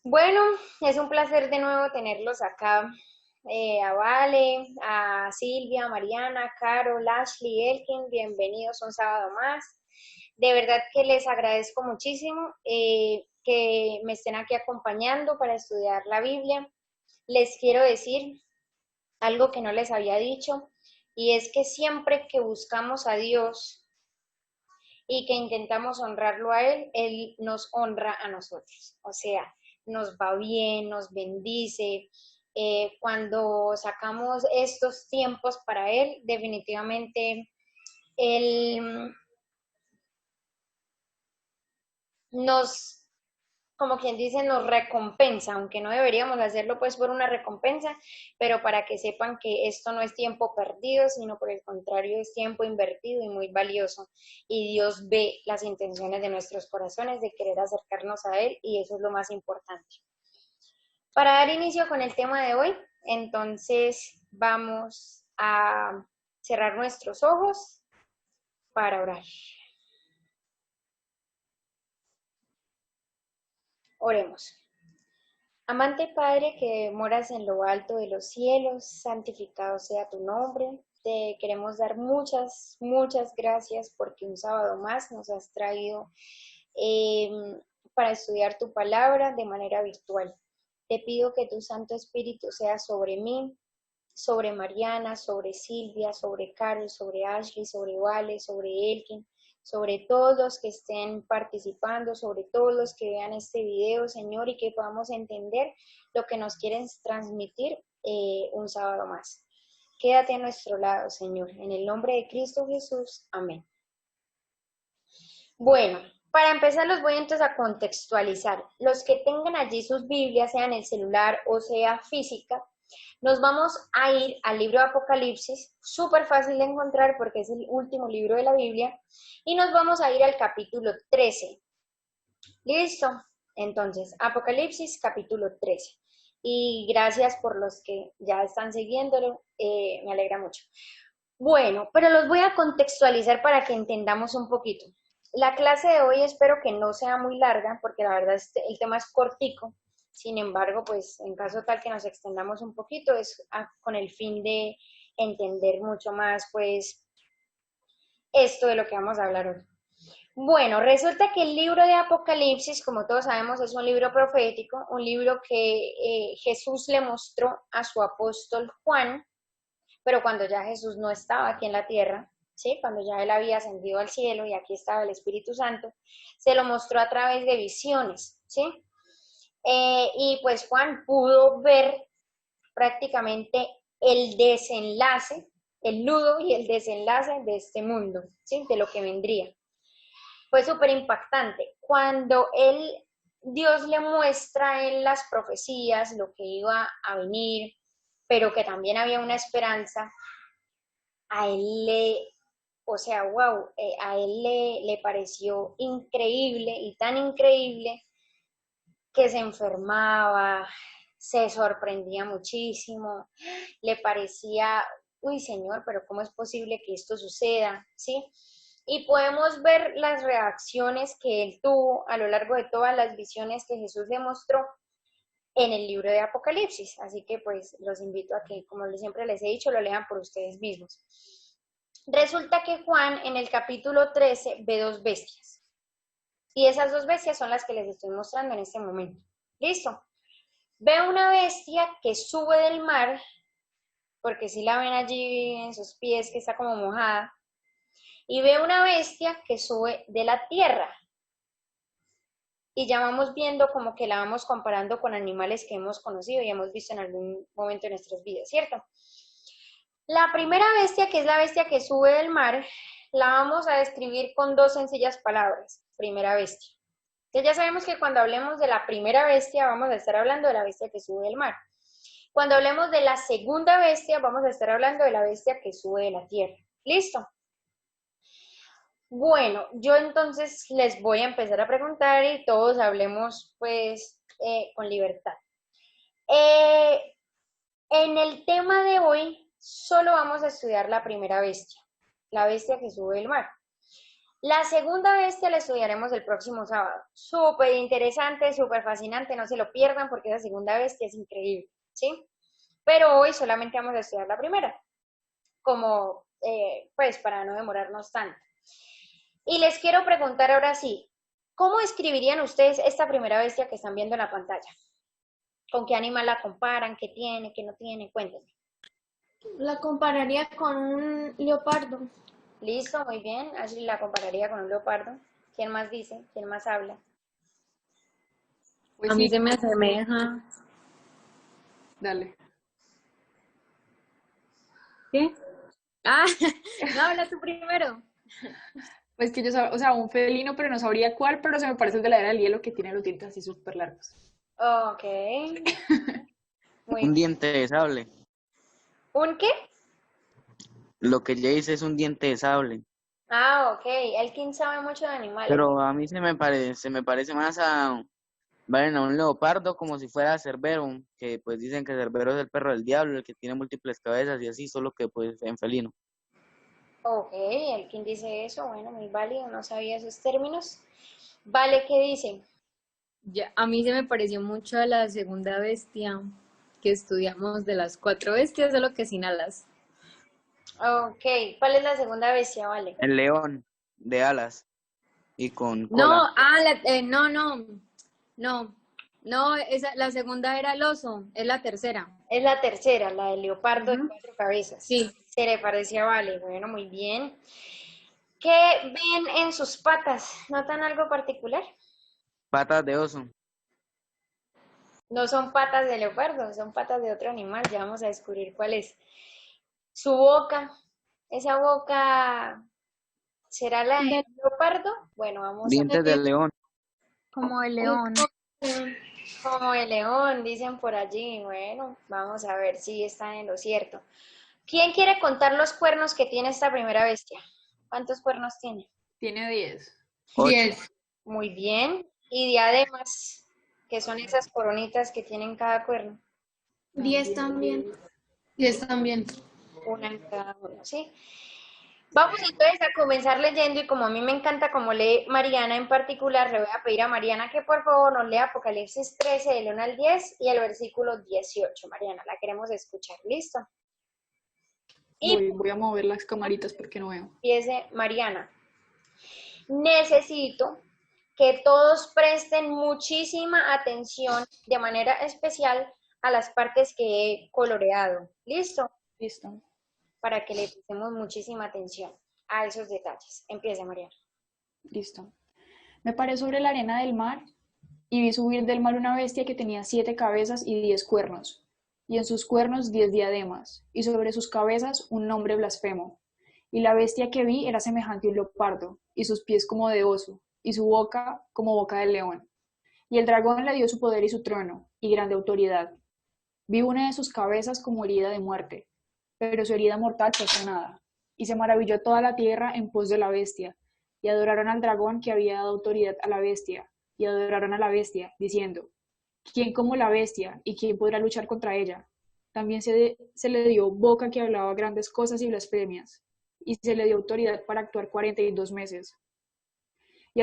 Bueno, es un placer de nuevo tenerlos acá. A Vale, a Silvia, Mariana, Carol, Ashley, Elkin, bienvenidos un sábado más. De verdad que les agradezco muchísimo que me estén aquí acompañando para estudiar la Biblia. Les quiero decir algo que no les había dicho, y es que siempre que buscamos a Dios y que intentamos honrarlo a Él nos honra a nosotros. O sea, nos va bien, nos bendice. Cuando sacamos estos tiempos para Él, definitivamente Él nos, como quien dice, nos recompensa, aunque no deberíamos hacerlo pues por una recompensa, pero para que sepan que esto no es tiempo perdido, sino por el contrario es tiempo invertido y muy valioso. Y Dios ve las intenciones de nuestros corazones de querer acercarnos a Él y eso es lo más importante. Para dar inicio con el tema de hoy, entonces vamos a cerrar nuestros ojos para orar. Oremos. Amante Padre que moras en lo alto de los cielos, santificado sea tu nombre. Te queremos dar muchas gracias porque un sábado más nos has traído eh, para estudiar tu palabra de manera virtual. Te pido que tu Santo Espíritu sea sobre mí, sobre Mariana, sobre Silvia, sobre Carol, sobre Ashley, sobre Vale, sobre Elkin, sobre todos los que estén participando, sobre todos los que vean este video, Señor, y que podamos entender lo que nos quieren transmitir un sábado más. Quédate a nuestro lado, Señor. En el nombre de Cristo Jesús. Amén. Bueno, para empezar los voy entonces a contextualizar. Los que tengan allí sus Biblias, sea en el celular o sea física, nos vamos a ir al libro de Apocalipsis, súper fácil de encontrar porque es el último libro de la Biblia, y nos vamos a ir al capítulo 13. ¿Listo? Entonces, Apocalipsis capítulo 13. Y gracias por los que ya están siguiéndolo, me alegra mucho. Bueno, pero los voy a contextualizar para que entendamos un poquito. La clase de hoy espero que no sea muy larga, porque la verdad el tema es cortico. Sin embargo, pues en caso tal que nos extendamos un poquito, es con el fin de entender mucho más, pues, esto de lo que vamos a hablar hoy. Bueno, resulta que el libro de Apocalipsis, como todos sabemos, es un libro profético, un libro que Jesús le mostró a su apóstol Juan, pero cuando ya Jesús no estaba aquí en la tierra, ¿sí? Cuando ya él había ascendido al cielo y aquí estaba el Espíritu Santo, se lo mostró a través de visiones, ¿sí? Y pues Juan pudo ver prácticamente el desenlace, el nudo y el desenlace de este mundo, ¿sí? De lo que vendría. Fue súper impactante. Cuando Dios le muestra en las profecías lo que iba a venir, pero que también había una esperanza, a él o sea, wow, a él le pareció increíble y tan increíble que se enfermaba, se sorprendía muchísimo, le parecía, uy señor, pero ¿cómo es posible que esto suceda? ¿Sí? Y podemos ver las reacciones que él tuvo a lo largo de todas las visiones que Jesús le mostró en el libro de Apocalipsis. Así que pues los invito a que, como siempre les he dicho, lo lean por ustedes mismos. Resulta que Juan en el capítulo 13 ve dos bestias. Y esas dos bestias son las que les estoy mostrando en este momento. ¿Listo? Ve una bestia que sube del mar, porque si la ven allí en sus pies que está como mojada, y ve una bestia que sube de la tierra. Y ya vamos viendo como que la vamos comparando con animales que hemos conocido y hemos visto en algún momento de nuestras vidas, ¿cierto? La primera bestia, que es la bestia que sube del mar, la vamos a describir con dos sencillas palabras. Primera bestia. Entonces ya sabemos que cuando hablemos de la primera bestia vamos a estar hablando de la bestia que sube del mar. Cuando hablemos de la segunda bestia vamos a estar hablando de la bestia que sube de la tierra. ¿Listo? Bueno, yo entonces les voy a empezar a preguntar y todos hablemos pues con libertad. Eh, en el tema de hoy solo vamos a estudiar la primera bestia, la bestia que sube del mar. La segunda bestia la estudiaremos el próximo sábado. Súper interesante, súper fascinante, no se lo pierdan porque esa segunda bestia es increíble, ¿sí? Pero hoy solamente vamos a estudiar la primera, como, pues, para no demorarnos tanto. Y les quiero preguntar ahora sí, ¿cómo escribirían ustedes esta primera bestia que están viendo en la pantalla? ¿Con qué animal la comparan? ¿Qué tiene? ¿Qué no tiene? Cuéntenme. La compararía con un leopardo. Listo, muy bien. Ashley la compararía con un leopardo. ¿Quién más dice? ¿Quién más habla? Pues A mí sí, se me asemeja. dale. ¿Qué? Ah, no, habla tú primero. Pues que yo, o sea, un felino, pero no sabría cuál, pero se me parece el de la era del hielo que tiene los dientes así súper largos. Ok. Muy Un bien. diente de sable. ¿Un qué? Lo que ella dice es un diente de sable. Ah, ok. Elkin sabe mucho de animales. Pero a mí se me parece más a un leopardo como si fuera Cerbero, que pues dicen que Cerbero es el perro del diablo, el que tiene múltiples cabezas y así, solo que pues en felino. Ok, Elkin dice eso. Bueno, muy válido. No sabía esos términos. Vale, ¿qué dice? Ya, a mí se me pareció mucho a la segunda bestia que estudiamos de las 4 bestias, solo que sin alas. Ok, ¿cuál es la segunda bestia? Vale. El león de alas y con No, cola. no, la segunda era el oso, es la tercera. Es la tercera, la del leopardo de Ujú. 4 cabezas. Sí, Se le parecía a Vale. Bueno, muy bien. ¿Qué ven en sus patas? ¿Notan algo particular? Patas de oso. No son patas de leopardo, son patas de otro animal. Ya vamos a descubrir cuál es. Su boca, esa boca, ¿será la De, del leopardo? Bueno, vamos a Dientes de de- león. como el es león. como el león, dicen por allí. Bueno, vamos a ver si está en lo cierto. ¿Quién quiere contar los cuernos que tiene esta primera bestia? ¿Cuántos cuernos tiene? Tiene 10. 8. Muy bien. Y diademas, que son esas coronitas que tienen cada cuerno. 10 también. 10 también. Una en cada uno, ¿sí? Vamos entonces a comenzar leyendo y como a mí me encanta como lee Mariana en particular, le voy a pedir a Mariana que por favor nos lea Apocalipsis 13 del 1 al 10 y el versículo 18. Mariana, la queremos escuchar. ¿Listo? Y Voy a mover las camaritas porque no veo. empiece Mariana. Necesito que todos presten muchísima atención de manera especial a las partes que he coloreado. ¿Listo? Listo. Para que le prestemos muchísima atención a esos detalles. Empieza, Mariana. Listo. Me paré sobre la arena del mar y vi subir del mar una bestia que tenía 7 cabezas y 10 cuernos, y en sus cuernos 10 diademas, y sobre sus cabezas un nombre blasfemo. Y la bestia que vi era semejante a un leopardo, y sus pies como de oso, y su boca como boca del león. Y el dragón le dio su poder y su trono, y grande autoridad. Vi una de sus cabezas como herida de muerte, pero su herida mortal fue sanada. Y se maravilló toda la tierra en pos de la bestia, y adoraron al dragón que había dado autoridad a la bestia, y adoraron a la bestia, diciendo, ¿quién como la bestia, y quién podrá luchar contra ella? También se le dio boca que hablaba grandes cosas y blasfemias, y se le dio autoridad para actuar 42 meses. Y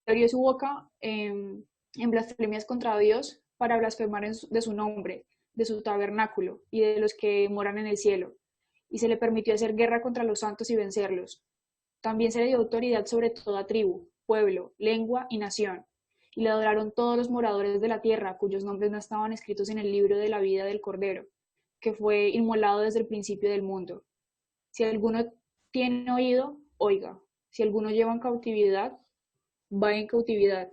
abrió su boca en blasfemias contra Dios para blasfemar de su nombre, de su tabernáculo y de los que moran en el cielo. Y se le permitió hacer guerra contra los santos y vencerlos. También se le dio autoridad sobre toda tribu, pueblo, lengua y nación. Y le adoraron todos los moradores de la tierra, cuyos nombres no estaban escritos en el libro de la vida del Cordero, que fue inmolado desde el principio del mundo. Si alguno tiene oído, oiga. Si alguno lleva en cautividad, va en cautividad.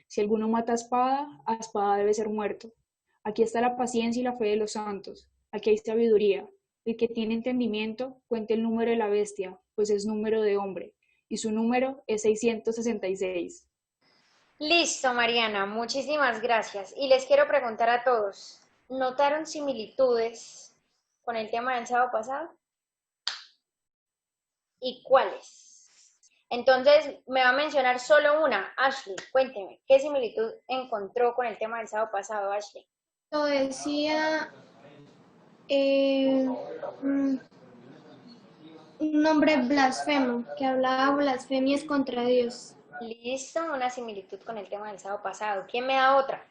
Si alguno mata a espada debe ser muerto. Aquí está la paciencia y la fe de los santos. Aquí hay sabiduría. El que tiene entendimiento, cuente el número de la bestia, pues es número de hombre, y su número es 666. Listo, Mariana, muchísimas gracias. Y les quiero preguntar a todos, ¿notaron similitudes con el tema del sábado pasado? ¿Y cuáles? Entonces, me va a mencionar solo una. Ashley, cuénteme, ¿qué similitud encontró con el tema del sábado pasado, Ashley? Lo decía, eh, mm, un hombre blasfemo que hablaba blasfemias contra Dios. Listo, una similitud con el tema del sábado pasado. ¿Quién me da otra?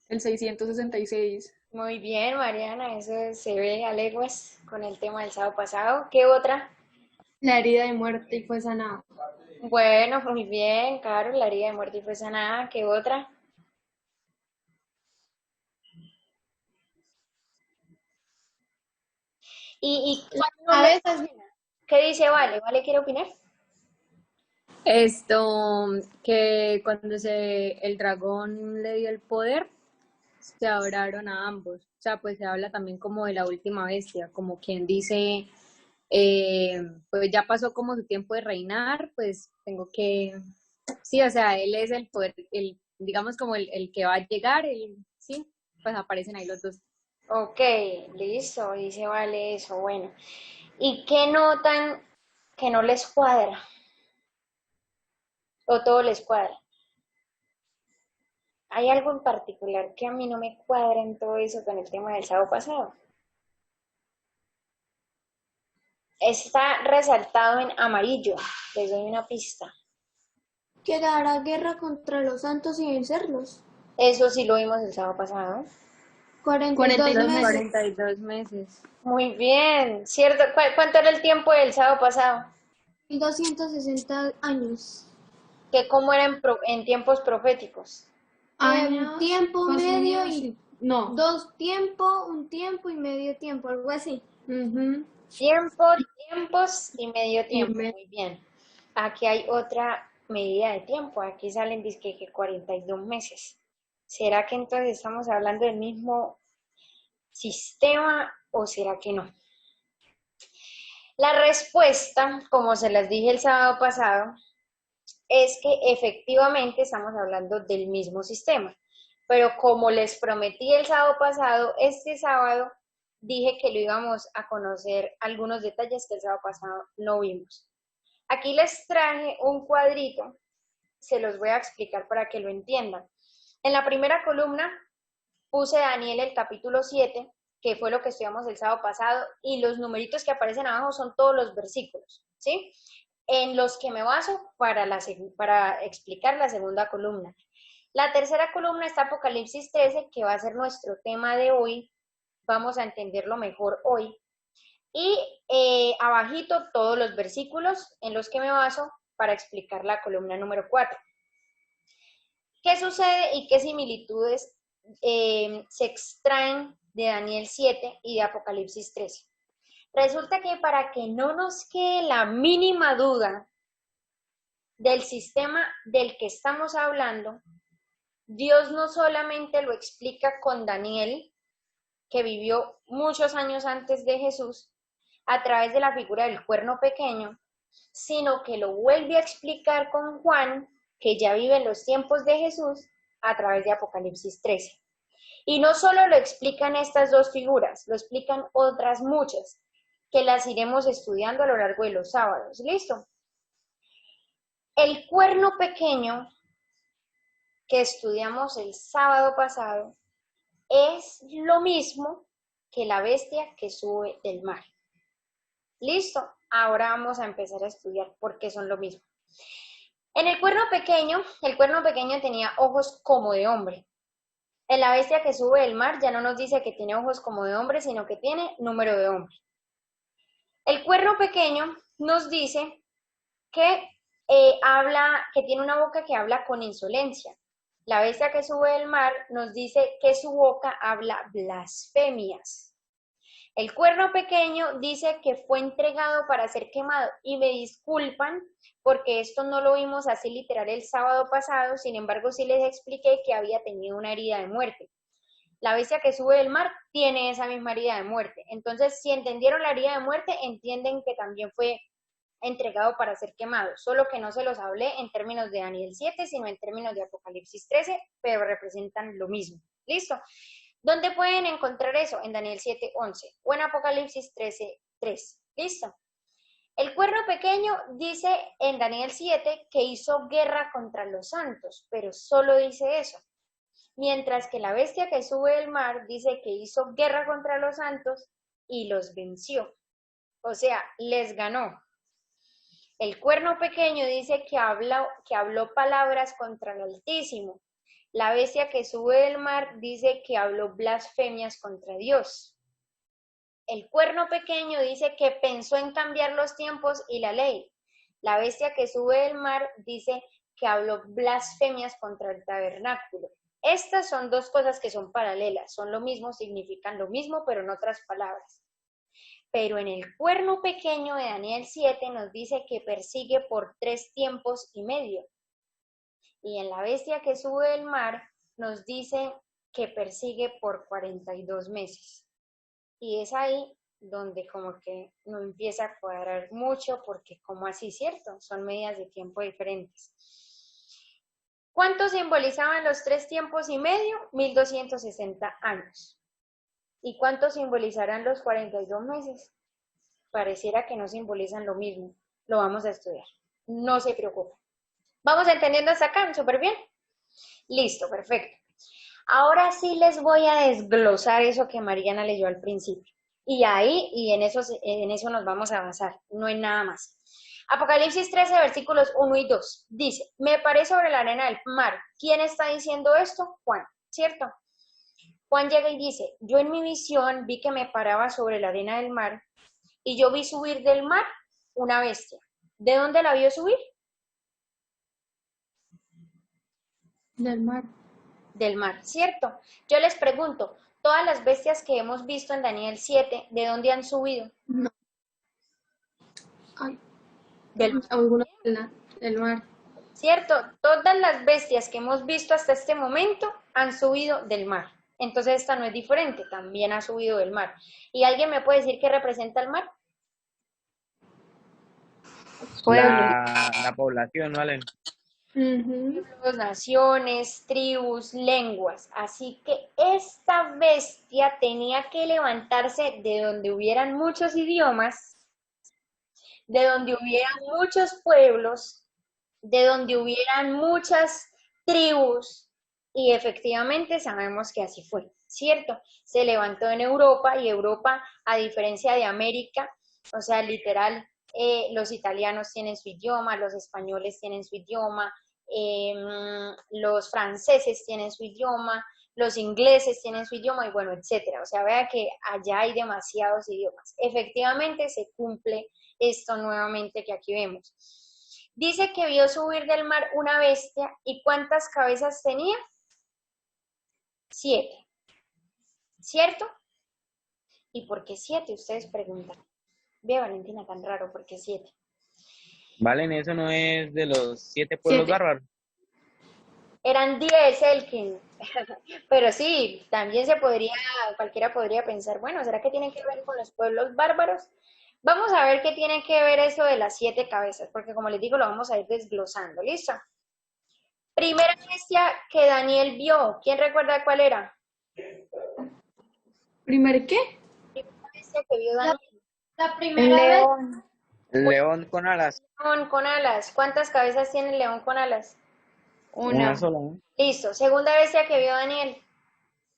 El 666. Muy bien, Mariana, eso se ve a leguas con el tema del sábado pasado. ¿Qué otra? La herida de muerte y fue sanado. Bueno, muy bien, Caro, la herida de muerte y fue sanada. ¿Qué otra? A veces ¿Qué dice Vale? ¿Vale quiere opinar? Esto, que cuando el dragón le dio el poder, se adoraron a ambos. O sea, pues se habla también como de la última bestia, como quien dice, pues ya pasó como su tiempo de reinar, pues tengo que, sí, o sea, él es el poder, digamos como el que va a llegar, sí, pues aparecen ahí los dos. Ok, listo, dice Vale eso, bueno. ¿Y qué notan que no les cuadra? ¿O todo les cuadra? ¿Hay algo en particular que a mí no me cuadra en todo eso con el tema del sábado pasado? Está resaltado en amarillo, les doy una pista. que dará guerra contra los santos y vencerlos. Eso sí lo vimos el sábado pasado. 42 Los meses. 42 meses. Muy bien, ¿cierto? ¿Cuánto era el tiempo del sábado pasado? 1260 años. Que cómo era en tiempos proféticos. Un tiempo más o medio menos, y sí. No. dos tiempos, un tiempo y medio tiempo, algo así. Tiempos y medio tiempo. Muy bien. Aquí hay otra medida de tiempo. Aquí salen dizque que 42 meses. ¿Será que entonces estamos hablando del mismo sistema o será que no? La respuesta, como se las dije el sábado pasado, es que efectivamente estamos hablando del mismo sistema. Pero como les prometí el sábado pasado, este sábado dije que lo íbamos a conocer algunos detalles que el sábado pasado no vimos. Aquí les traje un cuadrito, se los voy a explicar para que lo entiendan. En la primera columna puse Daniel el capítulo 7, que fue lo que estudiamos el sábado pasado, y los numeritos que aparecen abajo son todos los versículos, ¿sí? En los que me baso para explicar la segunda columna. La tercera columna está Apocalipsis 13, que va a ser nuestro tema de hoy. Vamos a entenderlo mejor hoy. Y abajito todos los versículos en los que me baso para explicar la columna número 4. ¿Qué sucede y qué similitudes se extraen de Daniel 7 y de Apocalipsis 13? Resulta que para que no nos quede la mínima duda del sistema del que estamos hablando, Dios no solamente lo explica con Daniel, que vivió muchos años antes de Jesús, a través de la figura del cuerno pequeño, sino que lo vuelve a explicar con Juan, que ya vive en los tiempos de Jesús, a través de Apocalipsis 13. Y no solo lo explican estas dos figuras, lo explican otras muchas, que las iremos estudiando a lo largo de los sábados. ¿Listo? El cuerno pequeño que estudiamos el sábado pasado es lo mismo que la bestia que sube del mar. ¿Listo? Ahora vamos a empezar a estudiar por qué son lo mismo. En el cuerno pequeño tenía ojos como de hombre. En la bestia que sube del mar ya no nos dice que tiene ojos como de hombre, sino que tiene número de hombre. El cuerno pequeño nos dice que que tiene una boca que habla con insolencia. La bestia que sube del mar nos dice que su boca habla blasfemias. El cuerno pequeño dice que fue entregado para ser quemado. Y me disculpan porque esto no lo vimos así literal el sábado pasado, sin embargo sí les expliqué que había tenido una herida de muerte. La bestia que sube del mar tiene esa misma herida de muerte. Entonces, si entendieron la herida de muerte, entienden que también fue entregado para ser quemado, solo que no se los hablé en términos de Daniel 7, sino en términos de Apocalipsis 13, pero representan lo mismo. ¿Listo? ¿Dónde pueden encontrar eso? En Daniel 7:11 o en Apocalipsis 13:3. ¿Listo? El cuerno pequeño dice en Daniel 7 que hizo guerra contra los santos, pero solo dice eso. Mientras que la bestia que sube del mar dice que hizo guerra contra los santos y los venció. O sea, les ganó. El cuerno pequeño dice que habló palabras contra el Altísimo. La bestia que sube del mar dice que habló blasfemias contra Dios. El cuerno pequeño dice que pensó en cambiar los tiempos y la ley. La bestia que sube del mar dice que habló blasfemias contra el tabernáculo. Estas son dos cosas que son paralelas, son lo mismo, significan lo mismo, pero en otras palabras. Pero en el cuerno pequeño de Daniel 7 nos dice que persigue por 3 tiempos y medio. Y en la bestia que sube del mar nos dice que persigue por 42 meses. Y es ahí donde como que no empieza a cuadrar mucho, porque como así, ¿cierto? Son medidas de tiempo diferentes. ¿Cuánto simbolizaban los 3 tiempos y medio? 1260 años. ¿Y cuánto simbolizarán los 42 meses? Pareciera que no simbolizan lo mismo. Lo vamos a estudiar. No se preocupen. ¿Vamos entendiendo hasta acá? ¿Súper bien? Listo, perfecto. Ahora sí les voy a desglosar eso que Mariana leyó al principio. Y ahí, en eso nos vamos a basar, no en nada más. Apocalipsis 13, versículos 1 y 2. Dice, me paré sobre la arena del mar. ¿Quién está diciendo esto? Juan, ¿cierto? Juan llega y dice, yo en mi visión vi que me paraba sobre la arena del mar y yo vi subir del mar una bestia. ¿De dónde la vio subir? Del mar. Del mar, ¿cierto? Yo les pregunto, todas las bestias que hemos visto en Daniel 7, ¿de dónde han subido? No. Ay, Del alguna del mar. ¿cierto? Todas las bestias que hemos visto hasta este momento han subido del mar. Entonces esta no es diferente, también ha subido del mar. ¿Y alguien me puede decir qué representa el mar? La población, ¿vale? Pueblos, naciones, tribus, lenguas. Así que esta bestia tenía que levantarse de donde hubieran muchos idiomas, de donde hubieran muchos pueblos, de donde hubieran muchas tribus, y efectivamente sabemos que así fue, ¿cierto? Se levantó en Europa, y Europa, a diferencia de América, o sea, literal, los italianos tienen su idioma, los españoles tienen su idioma, los franceses tienen su idioma, los ingleses tienen su idioma, y bueno, etcétera. O sea, vea que allá hay demasiados idiomas. Efectivamente se cumple esto nuevamente que aquí vemos. Dice que vio subir del mar una bestia, ¿y cuántas cabezas tenía? 7, ¿cierto? ¿Y por qué 7? Ustedes preguntan. Ve, Valentina, tan raro, ¿por qué 7? Valen, eso no es de los 7 pueblos 7. bárbaros. Eran 10, Elkin. Pero sí, también cualquiera podría pensar, bueno, ¿será que tiene que ver con los pueblos bárbaros? Vamos a ver qué tiene que ver eso de las 7 cabezas, porque como les digo, lo vamos a ir desglosando, ¿listo? Primera bestia que Daniel vio, ¿quién recuerda cuál era? ¿Primer qué? Primera bestia que vio Daniel. La Un primera vez. león. El león con alas. León con alas. ¿Cuántas cabezas tiene el león con alas? Una Una. sola, ¿no? Listo. Segunda bestia que vio Daniel.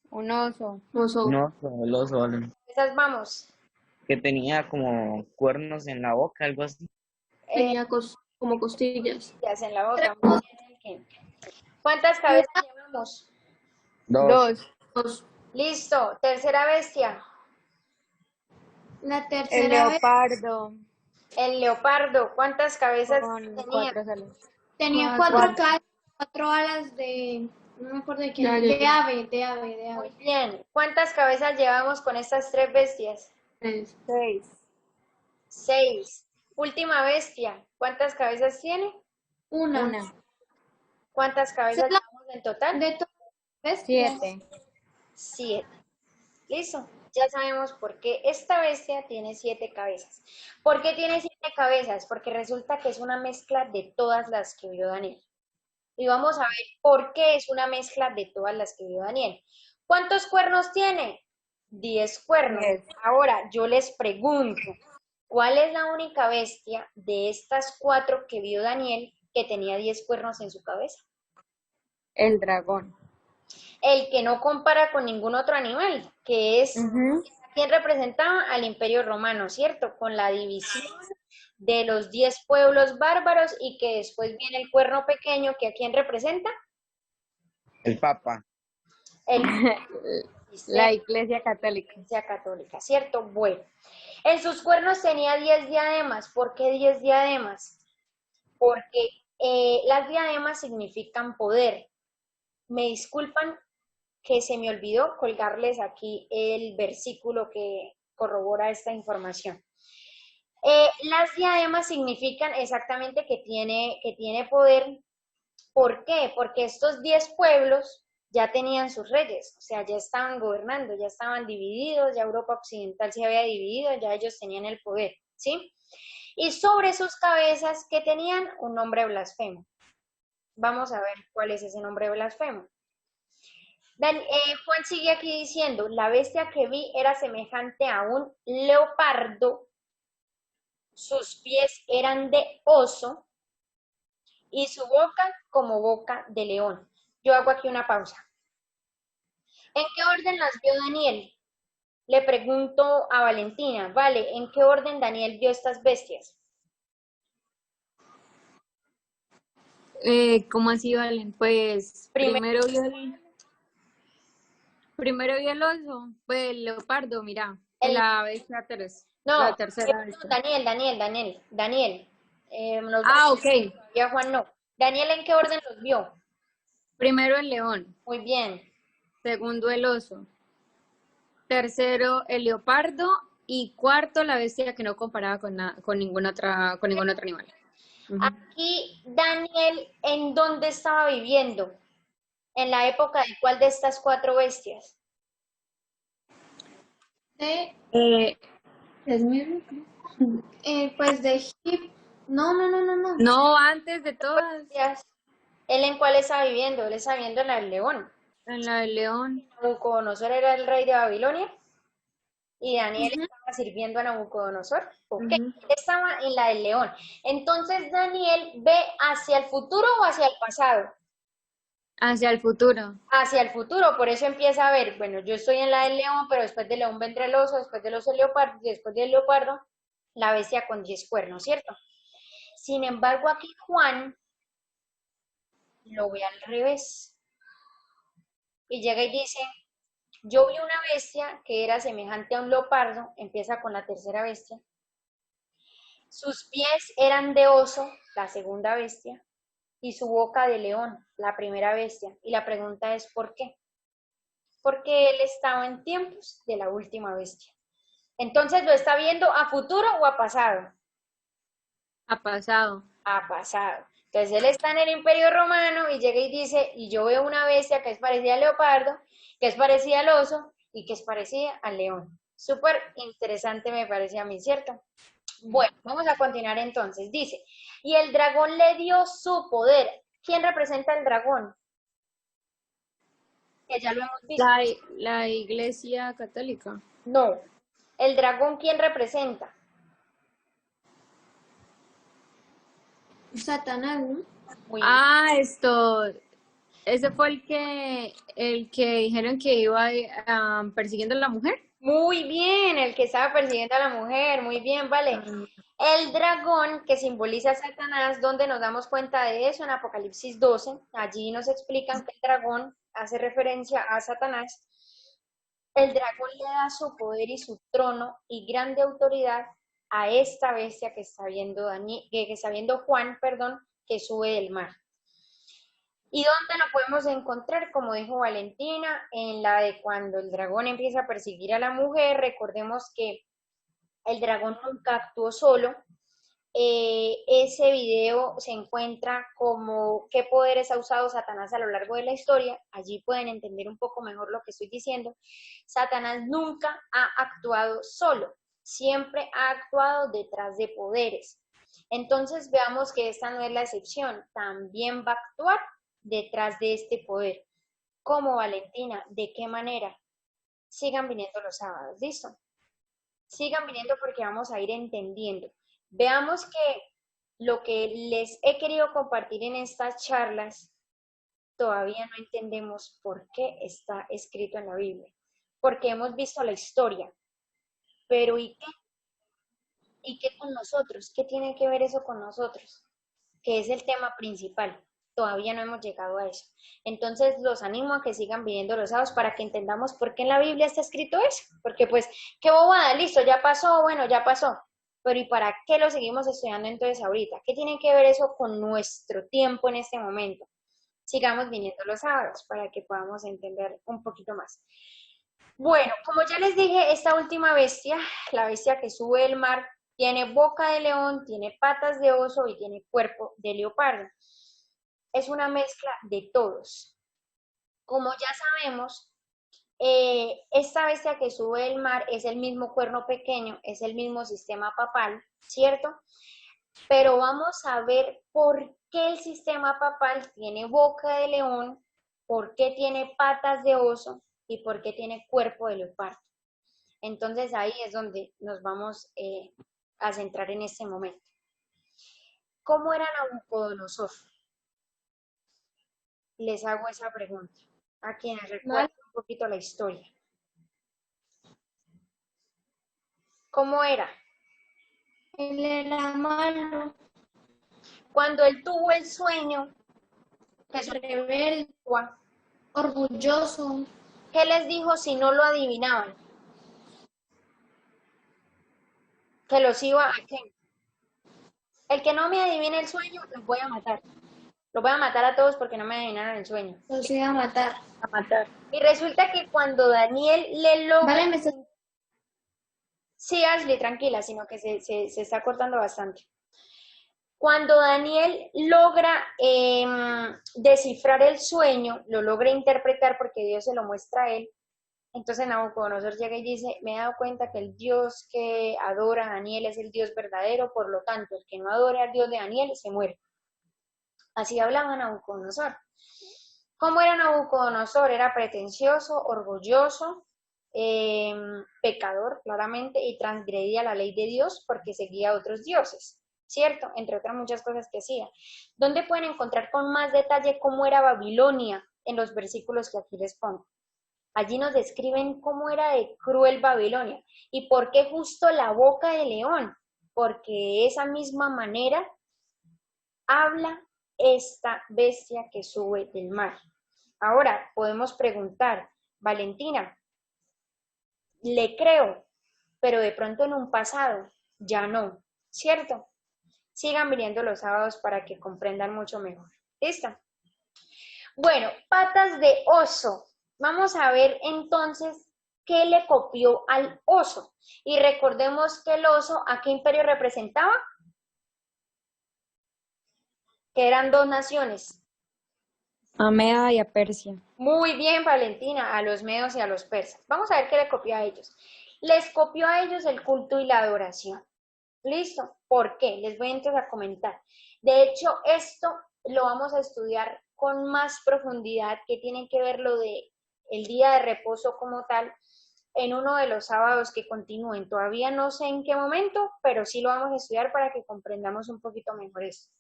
Un oso. Oso. No, el oso, vale. Esas vamos. Que tenía como cuernos en la boca, algo así. Tenía como costillas. Ya en la boca. Muy bien, Elkin. ¿Cuántas cabezas llevamos? 2. 2. Listo. Tercera bestia. La El tercera vez leopardo. El leopardo. ¿Cuántas cabezas Con tenía? 4 alas. tenía Cuatro. 4 alas de, no me acuerdo de qué, Ya, de ya. ave, de ave, de Muy ave. bien. ¿Cuántas cabezas llevamos con estas 3 bestias? 3. 6. 6. Última bestia. ¿Cuántas cabezas tiene? Una. ¿Cuántas cabezas Esa es llevamos en total? De todas las bestias. 7. 7. ¿Listo? Ya sabemos por qué esta bestia tiene 7 cabezas. ¿Por qué tiene 7 cabezas? Porque resulta que es una mezcla de todas las que vio Daniel. Y vamos a ver por qué es una mezcla de todas las que vio Daniel. ¿Cuántos cuernos tiene? 10 cuernos. 10. Ahora, yo les pregunto, ¿cuál es la única bestia de estas 4 que vio Daniel que tenía 10 cuernos en su cabeza? El dragón. El que no compara con ningún otro animal, que es Ujú. esa ¿Quién representaba? Al Imperio Romano, ¿cierto? Con la división de los 10 pueblos bárbaros y que después viene el cuerno pequeño, que ¿a quién representa? El Papa. El La Iglesia Católica. Iglesia Católica, ¿cierto? Bueno, en sus cuernos tenía 10 diademas. ¿Por qué 10 diademas? Porque las diademas significan poder. Me disculpan que se me olvidó colgarles aquí el versículo que corrobora esta información. Las diademas significan exactamente que tiene poder. ¿Por qué? Porque estos 10 pueblos ya tenían sus reyes, o sea, ya estaban gobernando, ya estaban divididos, ya Europa Occidental se había dividido, ya ellos tenían el poder, ¿sí? Y sobre sus cabezas, que tenían un nombre blasfemo. Vamos a ver cuál es ese nombre blasfemo. Juan sigue aquí diciendo, la bestia que vi era semejante a un leopardo, sus pies eran de oso y su boca como boca de león. Yo hago aquí una pausa. ¿En qué orden las vio Daniel? Le pregunto a Valentina, vale, ¿en qué orden Daniel vio estas bestias? ¿Cómo así, Valen? Pues primero vio el oso, pues el leopardo, mira, la bestia No, la tercera bestia. Daniel. Ok. Ya Juan no. Daniel, ¿en qué orden los vio? Primero el león, Muy bien. segundo el oso, tercero el leopardo y cuarto la bestia que no comparaba con ningún otro animal. Aquí Daniel, ¿en dónde estaba viviendo? ¿En la época de cuál de estas 4 bestias? Es mi pues de Egipto. No. No, antes de todas, ¿Él en cuál estaba viviendo? Él estaba viviendo en la del león. en la del león. Nabucodonosor era el rey de Babilonia y Daniel estaba sirviendo a Nabucodonosor. Ok, él estaba en la del león. Entonces Daniel ve hacia el futuro o hacia el pasado. Hacia el futuro. Hacia el futuro, por eso empieza a ver, bueno, yo estoy en la del león, pero después del león vendrá el oso, después del oso el leopardo, y después del leopardo la bestia con 10 cuernos, ¿cierto? Sin embargo, aquí Juan lo ve al revés y llega y dice, yo vi una bestia que era semejante a un leopardo, empieza con la tercera bestia, sus pies eran de oso, la segunda bestia, y su boca de león, la primera bestia. Y la pregunta es, ¿por qué? Porque él estaba en tiempos de la última bestia. Entonces, ¿lo está viendo a futuro o a pasado? Ha pasado. A pasado. Entonces, él está en el Imperio Romano y llega y dice, y yo veo una bestia que es parecida al leopardo, que es parecida al oso y que es parecida al león. Súper interesante me parece a mí, ¿cierto? Bueno, vamos a continuar entonces. Dice, y el dragón le dio su poder. ¿Quién representa el dragón? Que ya lo hemos visto. La Iglesia Católica. No. ¿El dragón quién representa? Satanás, ¿no? Muy ese fue el que dijeron que iba persiguiendo a la mujer. Muy bien, el que estaba persiguiendo a la mujer, muy bien, vale. El dragón que simboliza a Satanás, ¿dónde nos damos cuenta de eso? En Apocalipsis 12, allí nos explican que el dragón hace referencia a Satanás. El dragón le da su poder y su trono y grande autoridad a esta bestia que está viendo, que está viendo Juan, que sube del mar. ¿Y dónde lo podemos encontrar? Como dijo Valentina, en la de cuando el dragón empieza a perseguir a la mujer. Recordemos que el dragón nunca actuó solo. Ese video se encuentra como qué poderes ha usado Satanás a lo largo de la historia. Allí pueden entender un poco mejor lo que estoy diciendo. Satanás nunca ha actuado solo, siempre ha actuado detrás de poderes. Entonces veamos que esta no es la excepción, también va a actuar detrás de este poder. ¿Cómo, Valentina? ¿De qué manera? Sigan viniendo los sábados, ¿listo? Sigan viniendo porque vamos a ir entendiendo. Veamos que lo que les he querido compartir en estas charlas, todavía no entendemos por qué está escrito en la Biblia. Porque hemos visto la historia, Pero ¿y qué? ¿Y qué con nosotros? ¿Qué tiene que ver eso con nosotros? Que es el tema principal. Todavía no hemos llegado a eso. Entonces los animo a que sigan viniendo los sábados para que entendamos por qué en la Biblia está escrito eso. Porque pues, qué bobada, listo, ya pasó, bueno, ya pasó. Pero ¿y para qué lo seguimos estudiando entonces ahorita? ¿Qué tiene que ver eso con nuestro tiempo en este momento? Sigamos viniendo los sábados para que podamos entender un poquito más. Bueno, como ya les dije, esta última bestia, la bestia que sube del mar, tiene boca de león, tiene patas de oso y tiene cuerpo de leopardo. Es una mezcla de todos. Como ya sabemos, esta bestia que sube del mar es el mismo cuerno pequeño, es el mismo sistema papal, ¿cierto? Pero vamos a ver por qué el sistema papal tiene boca de león, por qué tiene patas de oso y por qué tiene cuerpo de leopardo. Entonces ahí es donde nos vamos a centrar en este momento. ¿Cómo era Nabucodonosor? Les hago esa pregunta a quienes recuerdan un poquito la historia. ¿Cómo era? Él era malo, Cuando él tuvo el sueño, que rebelde, orgulloso. ¿qué les dijo si no lo adivinaban? Que los iba a qué. El que no me adivine el sueño, los voy a matar. Los voy a matar a todos porque no me adivinaron el sueño. Los iba a matar. A matar. Y resulta que cuando Daniel le logra... Vale, me está... Sí, Ashley, tranquila, sino que se está cortando bastante. Cuando Daniel logra descifrar el sueño, lo logra interpretar porque Dios se lo muestra a él, entonces Nabucodonosor llega y dice, me he dado cuenta que el Dios que adora a Daniel es el Dios verdadero, por lo tanto, el que no adore al Dios de Daniel se muere. Así hablaba Nabucodonosor. ¿Cómo era Nabucodonosor? Era pretencioso, orgulloso, pecador, claramente, y transgredía la ley de Dios porque seguía a otros dioses, ¿cierto? Entre otras muchas cosas que hacía. ¿Dónde pueden encontrar con más detalle cómo era Babilonia? En los versículos que aquí les pongo. Allí nos describen cómo era de cruel Babilonia y por qué justo la boca de león, porque de esa misma manera habla esta bestia que sube del mar. Ahora podemos preguntar, Valentina, le creo, pero de pronto en un pasado ya no, ¿cierto? Sigan viniendo los sábados para que comprendan mucho mejor. ¿Listo? Bueno, patas de oso. Vamos a ver entonces qué le copió al oso. Y recordemos que el oso, ¿a qué imperio representaba? Que eran dos naciones. A Meda y a Persia. Muy bien, Valentina, a los medos y a los persas. Vamos a ver qué le copió a ellos. Les copió a ellos el culto y la adoración. ¿Listo? ¿Por qué? Les voy entonces a comentar. De hecho, esto lo vamos a estudiar con más profundidad, que tiene que ver lo de el día de reposo como tal, en uno de los sábados que continúen. Todavía no sé en qué momento, pero sí lo vamos a estudiar para que comprendamos un poquito mejor esto.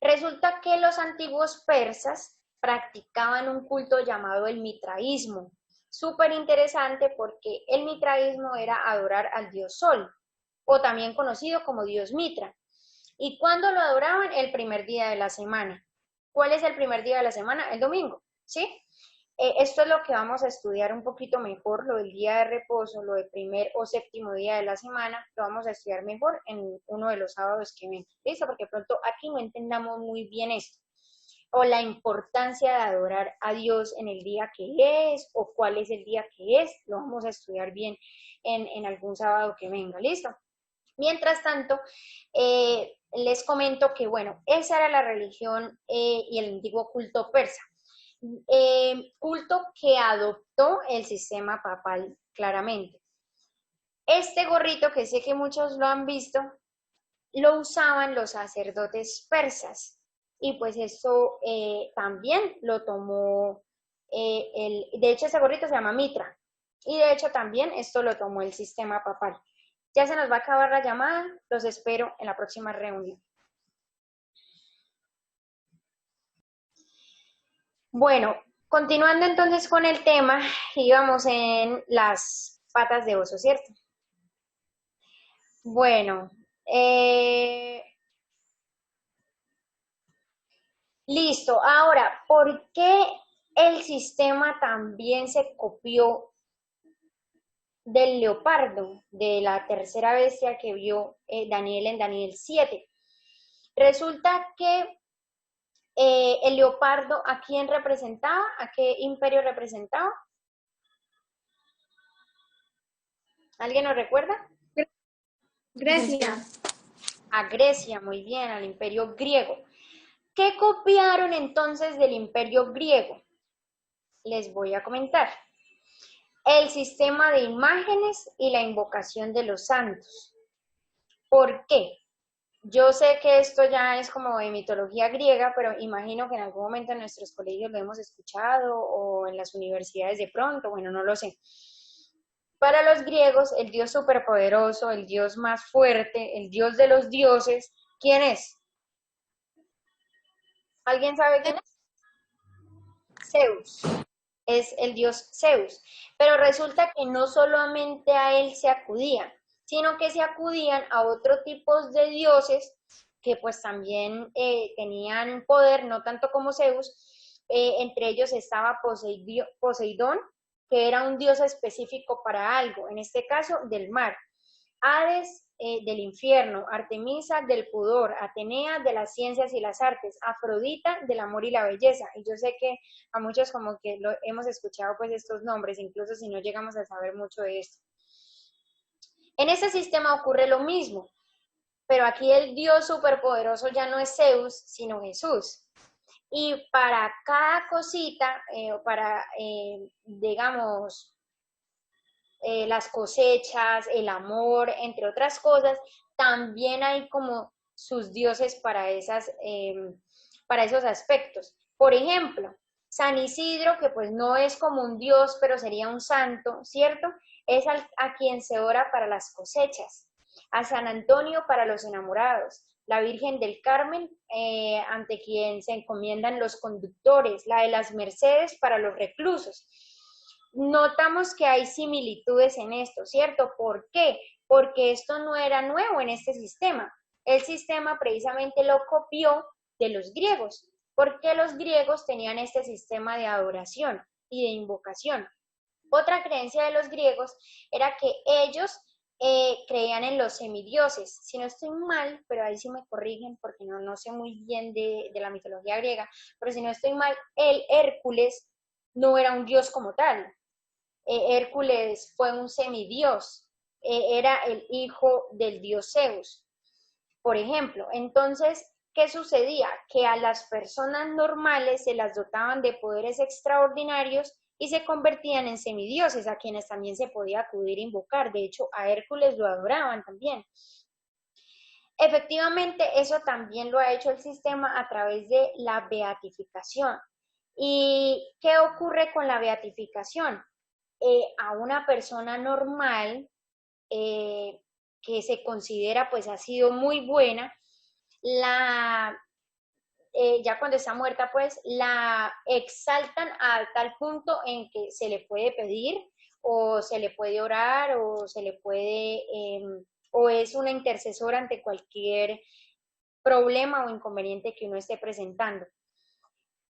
Resulta que los antiguos persas practicaban un culto llamado el mitraísmo. Súper interesante porque el mitraísmo era adorar al dios Sol, o también conocido como dios Mitra. ¿Y cuándo lo adoraban? El primer día de la semana. ¿Cuál es el primer día de la semana? El domingo, ¿sí? Esto es lo que vamos a estudiar un poquito mejor, lo del día de reposo, lo del primer o séptimo día de la semana, lo vamos a estudiar mejor en uno de los sábados que ven. ¿Listo? Porque pronto aquí no entendamos muy bien esto, o la importancia de adorar a Dios en el día que es, o cuál es el día que es, lo vamos a estudiar bien en algún sábado que venga. ¿Listo? Mientras tanto, les comento que, bueno, esa era la religión y el antiguo culto persa. Culto que adoptó el sistema papal claramente. Este gorrito, que sé que muchos lo han visto, lo usaban los sacerdotes persas. Y pues esto también lo tomó, de hecho ese gorrito se llama mitra. Y de hecho también esto lo tomó el sistema papal. Ya se nos va a acabar la llamada, los espero en la próxima reunión. Bueno, continuando entonces con el tema, íbamos en las patas de oso, ¿cierto? Bueno, listo. Ahora, ¿por qué el sistema también se copió del leopardo, de la tercera bestia que vio Daniel en Daniel 7? Resulta que el leopardo, ¿a quién representaba? ¿A qué imperio representaba? ¿Alguien nos recuerda? Grecia. A Grecia, muy bien, al imperio griego. ¿Qué copiaron entonces del imperio griego? Les voy a comentar. El sistema de imágenes y la invocación de los santos. ¿Por qué? Yo sé que esto ya es como de mitología griega, pero imagino que en algún momento en nuestros colegios lo hemos escuchado o en las universidades de pronto, bueno, no lo sé. Para los griegos, el dios superpoderoso, el dios más fuerte, el dios de los dioses, ¿quién es? ¿Alguien sabe quién es? Zeus. Es el dios Zeus. Pero resulta que no solamente a él se acudían, sino que se acudían a otro tipo de dioses que pues también tenían poder, no tanto como Zeus. Entre ellos estaba Poseidón, que era un dios específico para algo, en este caso del mar. Hades del infierno, Artemisa del pudor, Atenea de las ciencias y las artes, Afrodita del amor y la belleza. Y yo sé que a muchos como que lo hemos escuchado pues estos nombres, incluso si no llegamos a saber mucho de esto. En este sistema ocurre lo mismo, pero aquí el Dios superpoderoso ya no es Zeus, sino Jesús. Y para cada cosita, digamos, las cosechas, el amor, entre otras cosas, también hay como sus dioses para esos aspectos. Por ejemplo, San Isidro, que pues no es como un dios, pero sería un santo, ¿cierto? Es a quien se ora para las cosechas, a San Antonio para los enamorados, la Virgen del Carmen, ante quien se encomiendan los conductores, la de las Mercedes para los reclusos. Notamos que hay similitudes en esto, ¿cierto? ¿Por qué? Porque esto no era nuevo en este sistema. El sistema precisamente lo copió de los griegos, porque los griegos tenían este sistema de adoración y de invocación. Otra creencia de los griegos era que ellos creían en los semidioses. Si no estoy mal, pero ahí sí me corrigen porque no sé muy bien de la mitología griega, pero si no estoy mal, el Hércules no era un dios como tal. Hércules fue un semidios, era el hijo del dios Zeus, por ejemplo. Entonces, ¿qué sucedía? Que a las personas normales se las dotaban de poderes extraordinarios y se convertían en semidioses, a quienes también se podía acudir e invocar. De hecho, a Hércules lo adoraban también. Efectivamente, eso también lo ha hecho el sistema a través de la beatificación. ¿Y qué ocurre con la beatificación? A una persona normal que se considera pues ha sido muy buena, ya cuando está muerta pues la exaltan a tal punto en que se le puede pedir o se le puede orar o se le puede o es una intercesora ante cualquier problema o inconveniente que uno esté presentando.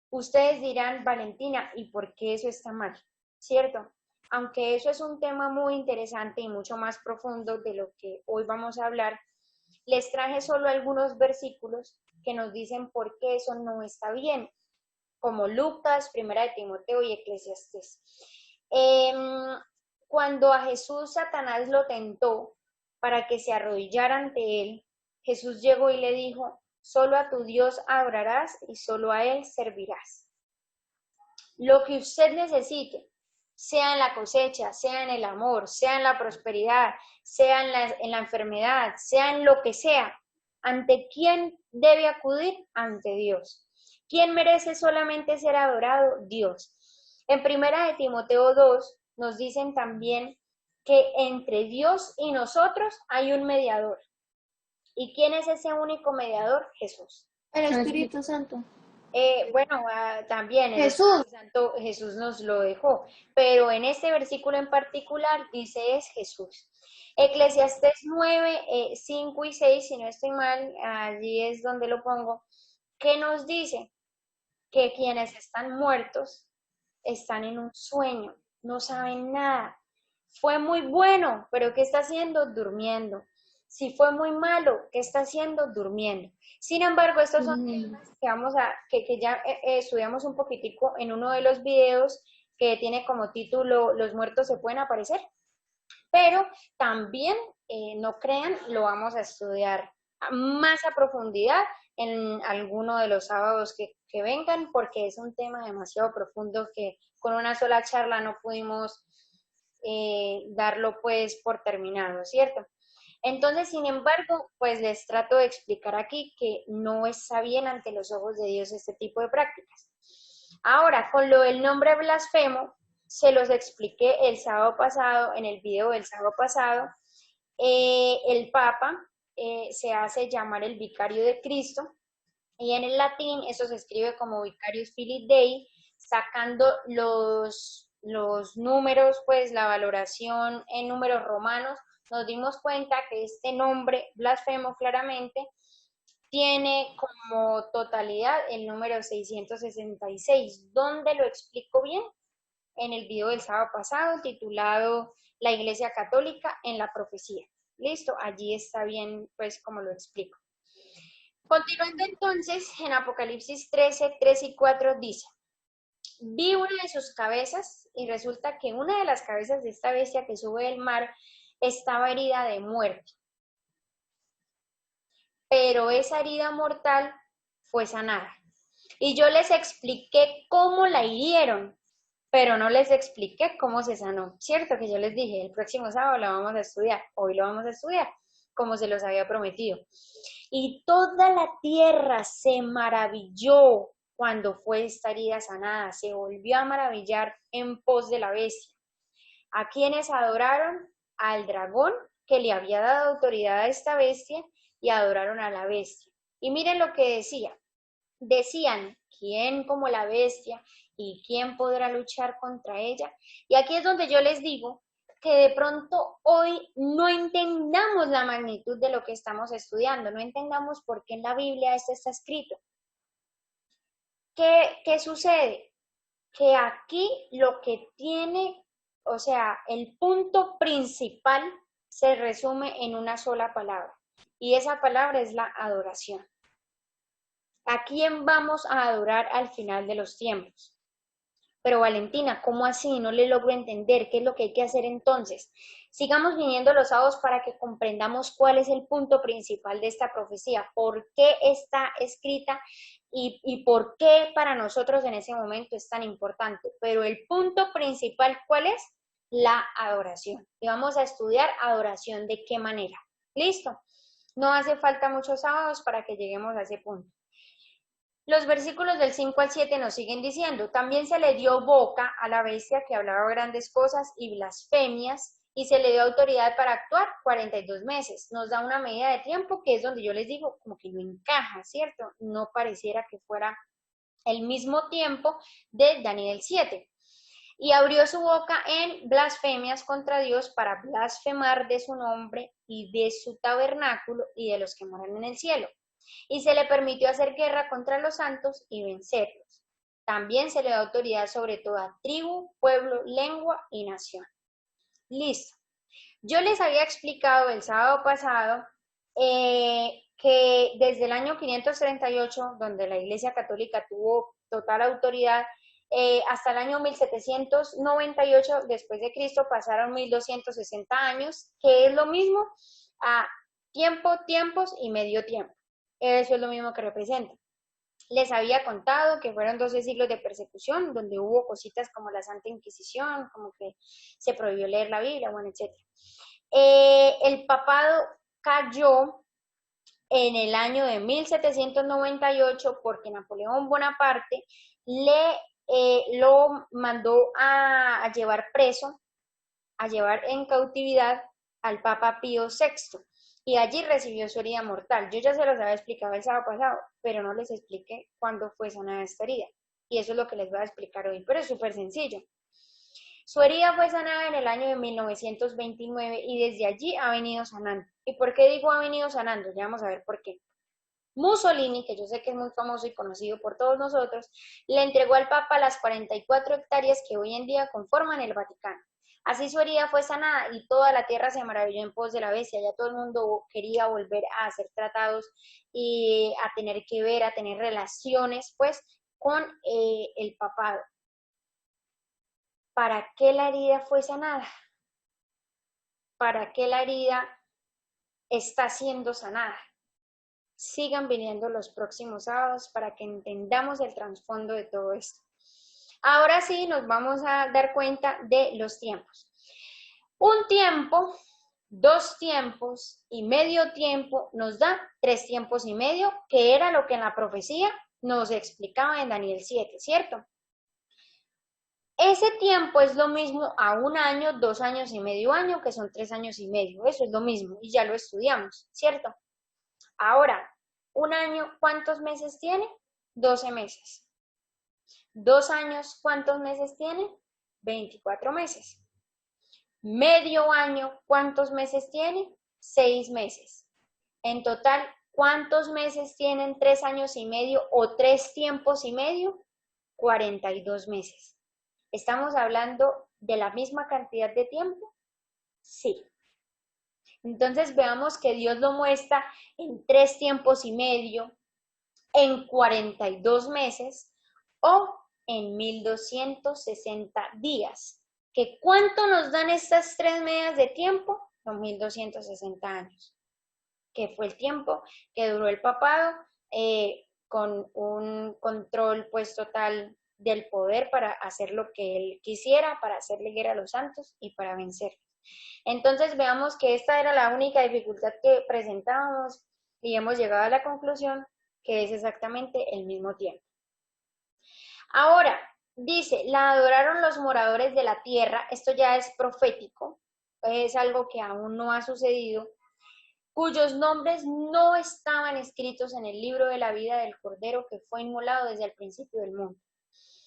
Ustedes dirán, Valentina, ¿y por qué eso está mal? ¿Cierto? Aunque eso es un tema muy interesante y mucho más profundo de lo que hoy vamos a hablar, les traje solo algunos versículos que nos dicen por qué eso no está bien, como Lucas, Primera de Timoteo y Eclesiastés. Cuando a Jesús Satanás lo tentó para que se arrodillara ante él, Jesús llegó y le dijo, solo a tu Dios adorarás y solo a Él servirás. Lo que usted necesite, sea en la cosecha, sea en el amor, sea en la prosperidad, sea en la enfermedad, sea en lo que sea, ¿ante quién debe acudir? Ante Dios. ¿Quién merece solamente ser adorado? Dios. En Primera de Timoteo 2 nos dicen también que entre Dios y nosotros hay un mediador. ¿Y quién es ese único mediador? Jesús. El Espíritu Santo. Bueno, también el Jesús. Espíritu Santo Jesús nos lo dejó, pero en este versículo en particular dice es Jesús. Eclesiastés 9, 5 y 6, si no estoy mal, allí es donde lo pongo, que nos dice que quienes están muertos están en un sueño, no saben nada. Fue muy bueno, pero ¿qué está haciendo? Durmiendo. Si fue muy malo, ¿qué está haciendo? Durmiendo. Sin embargo, estos son temas que que ya estudiamos un poquitico en uno de los videos que tiene como título Los muertos se pueden aparecer, pero también, no crean, lo vamos a estudiar más a profundidad en alguno de los sábados que vengan, porque es un tema demasiado profundo que con una sola charla no pudimos darlo pues por terminado, ¿cierto? Entonces, sin embargo, pues les trato de explicar aquí que no está bien ante los ojos de Dios este tipo de prácticas. Ahora, con lo del nombre blasfemo, se los expliqué el sábado pasado, en el video del sábado pasado, el Papa se hace llamar el vicario de Cristo, y en el latín eso se escribe como Vicarius Filii Dei, sacando los números, pues la valoración en números romanos, nos dimos cuenta que este nombre blasfemo claramente tiene como totalidad el número 666, donde lo explico bien en el video del sábado pasado titulado La Iglesia Católica en la Profecía. Listo, allí está bien, pues como lo explico. Continuando entonces, en Apocalipsis 13, 3 y 4 dice, vi una de sus cabezas y resulta que una de las cabezas de esta bestia que sube del mar estaba herida de muerte. Pero esa herida mortal fue sanada. Y yo les expliqué cómo la hirieron, pero no les expliqué cómo se sanó. Cierto que yo les dije, el próximo sábado la vamos a estudiar, hoy lo vamos a estudiar, como se los había prometido. Y toda la tierra se maravilló cuando fue esta herida sanada, se volvió a maravillar en pos de la bestia. ¿A quienes adoraron? Al dragón que le había dado autoridad a esta bestia y adoraron a la bestia. Y miren lo que decía. Decían, ¿quién como la bestia y quién podrá luchar contra ella? Y aquí es donde yo les digo que de pronto hoy no entendamos la magnitud de lo que estamos estudiando, no entendamos por qué en la Biblia esto está escrito. ¿Qué sucede? Que aquí lo que tiene, o sea, el punto principal se resume en una sola palabra, y esa palabra es la adoración. ¿A quién vamos a adorar al final de los tiempos? Pero Valentina, ¿cómo así? No le logro entender. ¿Qué es lo que hay que hacer entonces? Sigamos viniendo los sábados para que comprendamos cuál es el punto principal de esta profecía, por qué está escrita y por qué para nosotros en ese momento es tan importante. Pero el punto principal, ¿cuál es? La adoración. Y vamos a estudiar adoración de qué manera. ¿Listo? No hace falta muchos sábados para que lleguemos a ese punto. Los versículos del 5 al 7 nos siguen diciendo, también se le dio boca a la bestia que hablaba grandes cosas y blasfemias, y se le dio autoridad para actuar 42 meses. Nos da una medida de tiempo que es donde yo les digo, como que no encaja, ¿cierto? No pareciera que fuera el mismo tiempo de Daniel 7. Y abrió su boca en blasfemias contra Dios para blasfemar de su nombre y de su tabernáculo y de los que moran en el cielo. Y se le permitió hacer guerra contra los santos y vencerlos. También se le da autoridad sobre toda tribu, pueblo, lengua y nación. Listo. Yo les había explicado el sábado pasado que desde el año 538, donde la Iglesia Católica tuvo total autoridad, hasta el año 1798 después de Cristo pasaron 1260 años, que es lo mismo a tiempos y medio tiempo. Eso es lo mismo que representa. Les había contado que fueron 12 siglos de persecución, donde hubo cositas como la Santa Inquisición, como que se prohibió leer la Biblia, bueno, etc. El papado cayó en el año de 1798 porque Napoleón Bonaparte lo mandó a llevar preso, a llevar en cautividad al Papa Pío VI. y allí recibió su herida mortal. Yo ya se los había explicado el sábado pasado, pero no les expliqué cuándo fue sanada esta herida. Y eso es lo que les voy a explicar hoy, pero es súper sencillo. Su herida fue sanada en el año de 1929 y desde allí ha venido sanando. ¿Y por qué digo ha venido sanando? Ya vamos a ver por qué. Mussolini, que yo sé que es muy famoso y conocido por todos nosotros, le entregó al Papa las 44 hectáreas que hoy en día conforman el Vaticano. Así su herida fue sanada y toda la tierra se maravilló en pos de la bestia. Ya todo el mundo quería volver a ser tratados y a tener que ver, a tener relaciones, pues, con el papado. ¿Para qué la herida fue sanada? ¿Para qué la herida está siendo sanada? Sigan viniendo los próximos sábados para que entendamos el trasfondo de todo esto. Ahora sí nos vamos a dar cuenta de los tiempos. Un tiempo, 2 tiempos y medio tiempo nos da 3 tiempos y medio, que era lo que en la profecía nos explicaba en Daniel 7, ¿cierto? Ese tiempo es lo mismo a 1 año, 2 años y medio año, que son 3 años y medio. Eso es lo mismo y ya lo estudiamos, ¿cierto? Ahora, 1 año, ¿cuántos meses tiene? 12 meses. 2 años, ¿cuántos meses tiene? 24 meses. Medio año, ¿cuántos meses tiene? 6 meses. En total, ¿cuántos meses tienen 3 años y medio o 3 tiempos y medio? 42 meses. ¿Estamos hablando de la misma cantidad de tiempo? Sí. Entonces veamos que Dios lo muestra en 3 tiempos y medio, en 42 meses o en 1260 días. ¿Que cuánto nos dan estas 3 medidas de tiempo? Los 1260 años, que fue el tiempo que duró el papado con un control pues total del poder para hacer lo que él quisiera, para hacerle guerra a los santos y para vencerlos. Entonces veamos que esta era la única dificultad que presentábamos y hemos llegado a la conclusión que es exactamente el mismo tiempo. Ahora, dice, la adoraron los moradores de la tierra, esto ya es profético, es algo que aún no ha sucedido, cuyos nombres no estaban escritos en el libro de la vida del Cordero que fue inmolado desde el principio del mundo.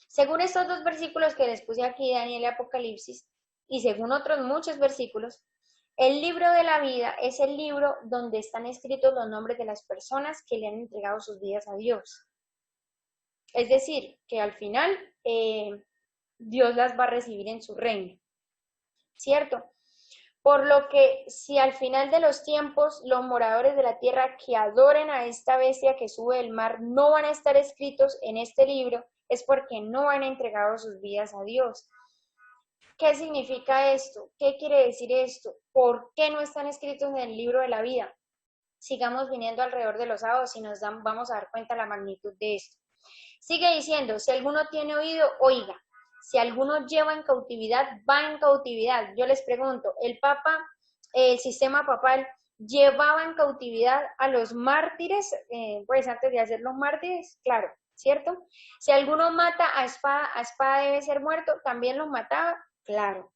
Según estos 2 versículos que les puse aquí, Daniel y Apocalipsis, y según otros muchos versículos, el libro de la vida es el libro donde están escritos los nombres de las personas que le han entregado sus vidas a Dios. Es decir, que al final Dios las va a recibir en su reino, ¿cierto? Por lo que si al final de los tiempos los moradores de la tierra que adoren a esta bestia que sube del mar no van a estar escritos en este libro, es porque no han entregado sus vidas a Dios. ¿Qué significa esto? ¿Qué quiere decir esto? ¿Por qué no están escritos en el libro de la vida? Sigamos viniendo alrededor de los sábados y vamos a dar cuenta de la magnitud de esto. Sigue diciendo, si alguno tiene oído, oiga. Si alguno lleva en cautividad, va en cautividad. Yo les pregunto, ¿el Papa, el sistema papal, llevaba en cautividad a los mártires, pues antes de hacer los mártires? Claro, ¿cierto? Si alguno mata a espada debe ser muerto, ¿también los mataba? Claro.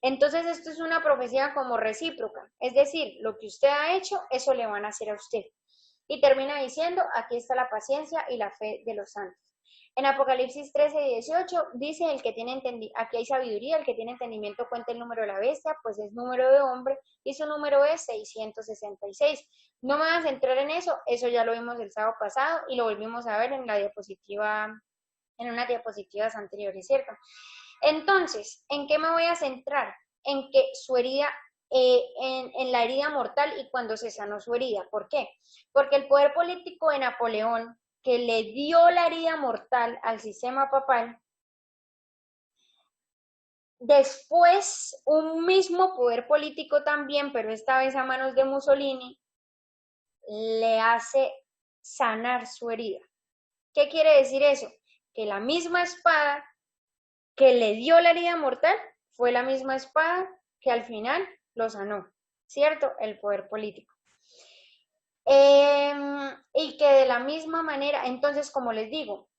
Entonces esto es una profecía como recíproca, es decir, lo que usted ha hecho, eso le van a hacer a usted. Y termina diciendo, aquí está la paciencia y la fe de los santos. En Apocalipsis 13 y 18 dice, el que tiene aquí hay sabiduría, el que tiene entendimiento cuenta el número de la bestia, pues es número de hombre y su número es 666. No me vas a centrar en eso ya lo vimos el sábado pasado y lo volvimos a ver en la diapositiva, en unas diapositivas anteriores, ¿cierto? Entonces, ¿en qué me voy a centrar? En que su herida, en la herida mortal y cuando se sanó su herida. ¿Por qué? Porque el poder político de Napoleón, que le dio la herida mortal al sistema papal, después un mismo poder político también, pero esta vez a manos de Mussolini, le hace sanar su herida. ¿Qué quiere decir eso? Que la misma espada que le dio la herida mortal fue la misma espada que al final lo sanó, ¿cierto? El poder político. Y que de la misma manera, entonces, como les digo,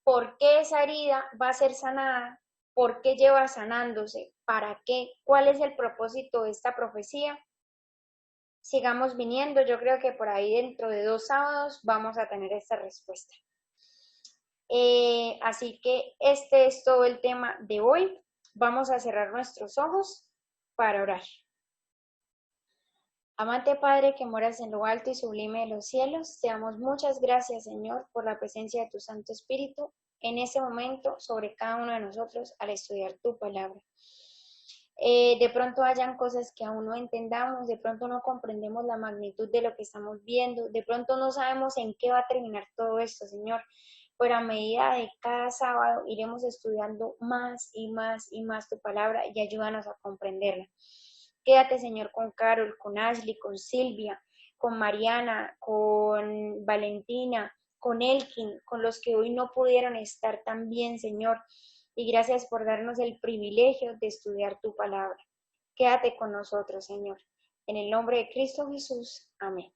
¿por qué esa herida va a ser sanada? ¿Por qué lleva sanándose? ¿Para qué? ¿Cuál es el propósito de esta profecía? sigamos viniendo. Yo creo que por ahí dentro de 2 sábados vamos a tener esta respuesta. Así que este es todo el tema de hoy. Vamos a cerrar nuestros ojos para orar. Amante Padre que moras en lo alto y sublime de los cielos, te damos muchas gracias, Señor, por la presencia de tu Santo Espíritu en ese momento sobre cada uno de nosotros al estudiar tu palabra. De pronto hayan cosas que aún no entendamos, de pronto no comprendemos la magnitud de lo que estamos viendo, de pronto no sabemos en qué va a terminar todo esto, Señor, pero a medida de cada sábado iremos estudiando más y más y más tu palabra y ayúdanos a comprenderla. Quédate, Señor, con Carol, con Ashley, con Silvia, con Mariana, con Valentina, con Elkin, con los que hoy no pudieron estar tan bien, Señor. Y gracias por darnos el privilegio de estudiar tu palabra. Quédate con nosotros, Señor. En el nombre de Cristo Jesús. Amén.